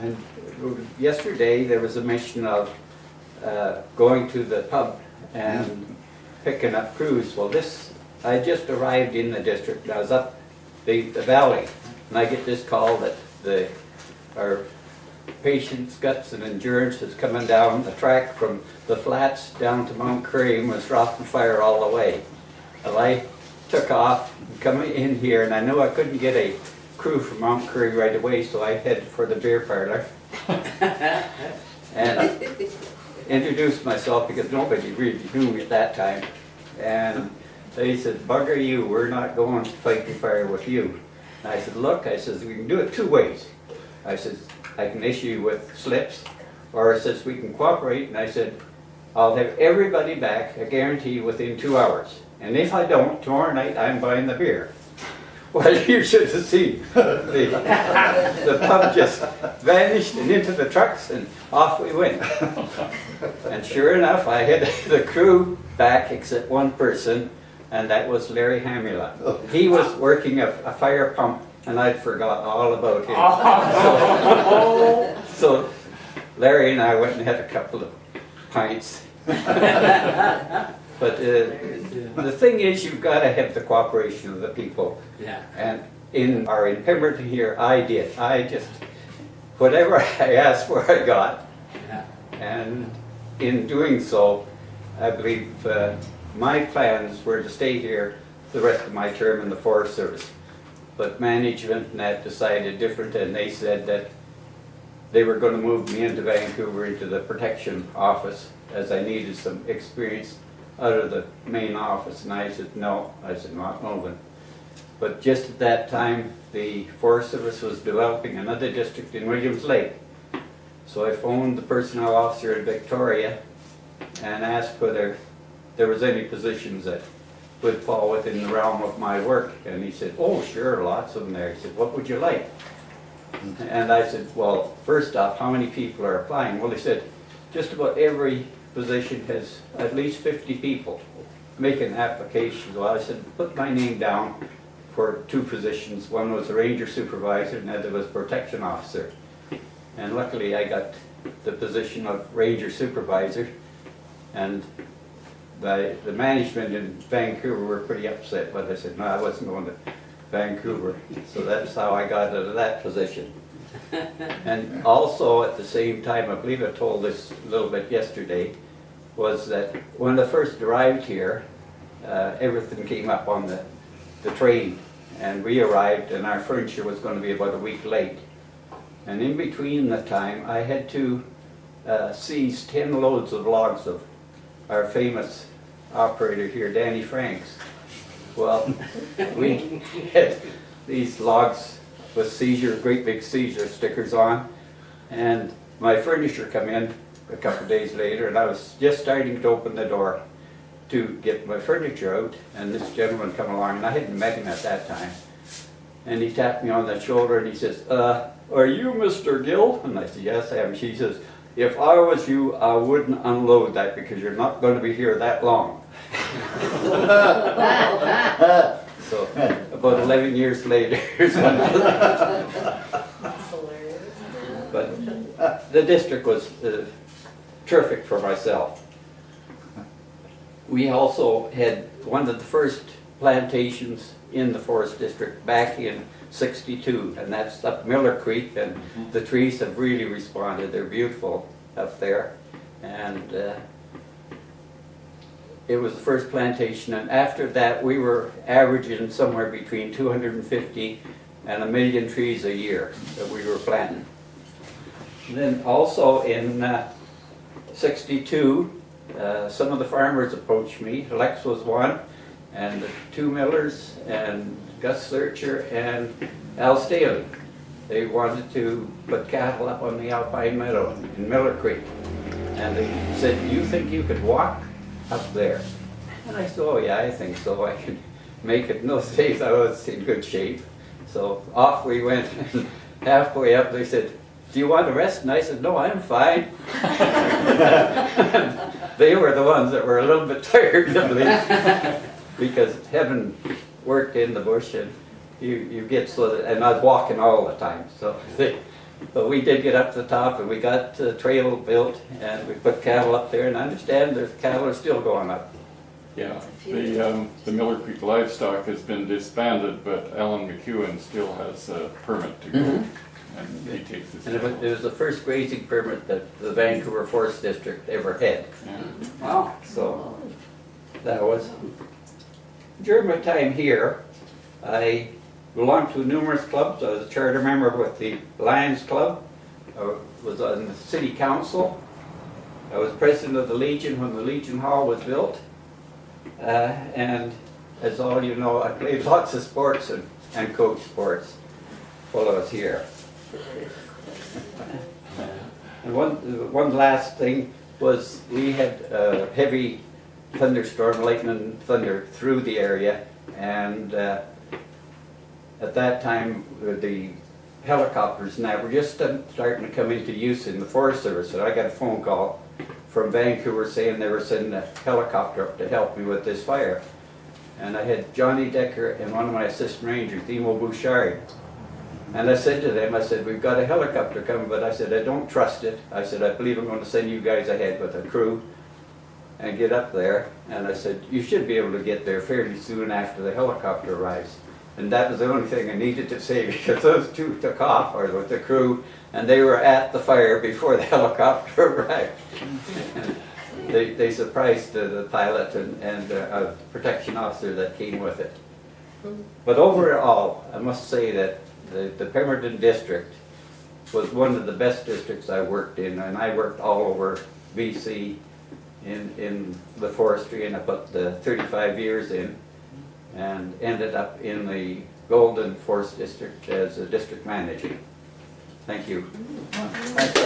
And yesterday there was a mention of going to the pub and picking up crews. Well, I just arrived in the district. I was up the valley, and I get this call that our patient's guts and endurance is coming down the track from the flats down to Mount Currie and was dropping fire all the way. Well, I took off and come in here, and I knew I couldn't get a crew from Mount Currie right away, so I headed for the beer parlor and introduced myself because nobody really knew me at that time. And they said, "Bugger you, we're not going to fight the fire with you." And I said, "Look," I says, "we can do it two ways." I said, "I can issue you with slips, or I says we can cooperate." And I said, "I'll have everybody back, I guarantee you, within 2 hours. And if I don't, tomorrow night I'm buying the beer." Well, you should have seen. The pub just vanished and into the trucks, and off we went. And sure enough, I had the crew back except one person, and that was Larry Hamula. He was working a fire pump, and I'd forgot all about him. So Larry and I went and had a couple of pints. But the thing is, you've got to have the cooperation of the people. Yeah. And in Pemberton here, I did. I just, whatever I asked for, I got. Yeah. And in doing so, I believe my plans were to stay here the rest of my term in the Forest Service. But management and that decided different, and they said that they were going to move me into Vancouver into the protection office, as I needed some experience out of the main office. And I said, "No," I said, "not moving." But just at that time, the Forest Service was developing another district in Williams Lake. So I phoned the personnel officer in Victoria and asked whether there was any positions that would fall within the realm of my work. And he said, "Oh, sure, lots of them there." He said, "What would you like?" And I said, "Well, first off, how many people are applying?" Well, he said, "Just about every position has at least 50 people making applications." Well, I said, "Put my name down for two positions." One was a ranger supervisor, and the other was protection officer. And luckily I got the position of ranger supervisor, and the management in Vancouver were pretty upset, but I said, "No, I wasn't going to Vancouver." So that's how I got out of that position. And also at the same time, I believe I told this a little bit yesterday, was that when I first arrived here, everything came up on the train, and we arrived and our furniture was going to be about a week late. And in between the time, I had to seize 10 loads of logs of our famous operator here, Danny Franks. Well, we had these logs with seizure, great big seizure stickers on, and my furniture come in a couple of days later, and I was just starting to open the door to get my furniture out, and this gentleman come along, and I hadn't met him at that time, and he tapped me on the shoulder and he says, "Are you Mr. Gill?" And I said, "Yes, I am." He says, "If I was you, I wouldn't unload that because you're not going to be here that long." So about 11 years later. But the district was terrific for myself. We also had one of the first plantations in the Forest District back in '62, and that's up Miller Creek, and the trees have really responded. They're beautiful up there. And it was the first plantation, and after that we were averaging somewhere between 250 and 1 million trees a year that we were planting. And then also in '62, some of the farmers approached me. Lex was one, and the two Millers, and Gus Searcher, and Al Staley. They wanted to put cattle up on the Alpine Meadow in Miller Creek. And they said, "Do you think you could walk up there?" And I said, "Oh yeah, I think so. I could make it." In those days I was in good shape. So off we went, and halfway up they said, "Do you want to rest?" And I said, "No, I'm fine." They were the ones that were a little bit tired, I believe, because having worked in the bush, and you get so that, and I was walking all the time, so But we did get up to the top and we got the trail built and we put cattle up there, and I understand the cattle are still going up. Yeah, the Miller Creek livestock has been disbanded, but Alan McEwen still has a permit to go, and he takes his And it cattle. was the first grazing permit that the Vancouver Forest District ever had. Yeah. Wow. So that was, during my time here, I belonged to numerous clubs. I was a charter member with the Lions Club. I was on the city council. I was president of the Legion when the Legion Hall was built. And as all you know, I played lots of sports and coached sports while I was here. And one last thing was we had heavy thunderstorm, lightning, thunder through the area, and at that time the helicopters now were just starting to come into use in the Forest Service, and I got a phone call from Vancouver saying they were sending a helicopter up to help me with this fire. And I had Johnny Decker and one of my assistant rangers, Dimo Bouchard. And I said to them, I said, we've got a helicopter coming, but I said, I don't trust it. I said, I believe I'm going to send you guys ahead with a crew and get up there. And I said, you should be able to get there fairly soon after the helicopter arrives. And that was the only thing I needed to say, because those two took off, or with the crew, and they were at the fire before the helicopter arrived. They surprised the pilot and a protection officer that came with it. But overall, I must say that the Pemberton District was one of the best districts I worked in, and I worked all over BC in the forestry, and I put the 35 years in, and ended up in the Golden Forest District as a district manager. Thank you. Thank you.